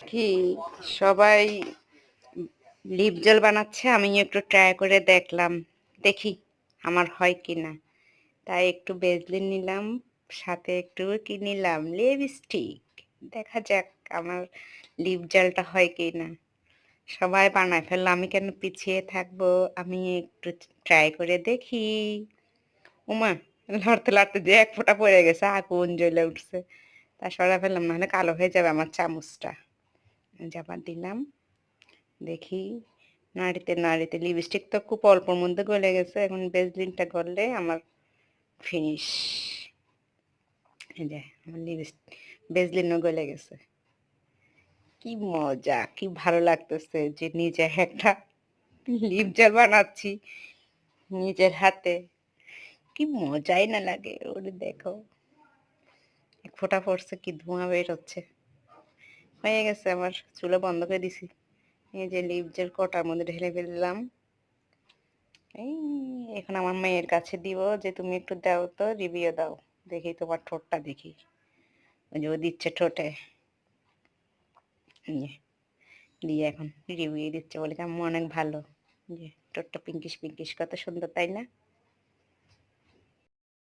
কি সবাই lip gel বানাচ্ছে, আমি একটু ট্রাই করে দেখলাম, দেখি আমার হয় কিনা। তাই একটু বেসলিন নিলাম, সাথে একটু কি নিলাম লিপস্টিক। দেখা যাক আমার লিপ জেলটা হয় কিনা। সবাই বানায় ফেললো, আমি কেন পিছিয়ে থাকবো? আমি একটু ট্রাই করে দেখি। ওমা! লড়তে লড়তে যে এক ফোঁটা পড়ে গেছে, আগুন জ্বলে উঠছে। তা সরাই ফেললাম, নাহলে কালো হয়ে যাবে আমার চামচটা। আবার দিলাম, দেখি নাড়িতে নাড়িতে লিপস্টিক তো খুব অল্পর মধ্যে গলে গেছে। এখন ভেসলিনটা গললে আমার ফিনিশ। এই যে আমার ভেসলিনও গলে গেছে। কি মজা, কি ভালো লাগতেছে যে নিজে একটা লিপ জেল বানাচ্ছি নিজের হাতে। কি মজাই না লাগে। ওরে দেখো, এক ফোঁটা পড়ছে, কি ধোঁয়া বের হচ্ছে। হয়ে গেছে আমার, চুলা বন্ধ করে দিছি। এই যে লিপ জেল কটার মধ্যে ঢেলে ফেললাম। এই এখন আমার মেয়ের কাছে দিব যে তুমি একটু দাও তো, রিভিউ দাও, দেখি তোমার ঠোঁটটা দেখি। ওই যে ও দিচ্ছে ঠোঁটে, এই যে দিয়ে এখন রিভিউ দিচ্ছে, বলে যে আম্মু অনেক ভালো, যে ঠোঁটটা পিঙ্কিশ পিঙ্কিশ, কত সুন্দর তাই না?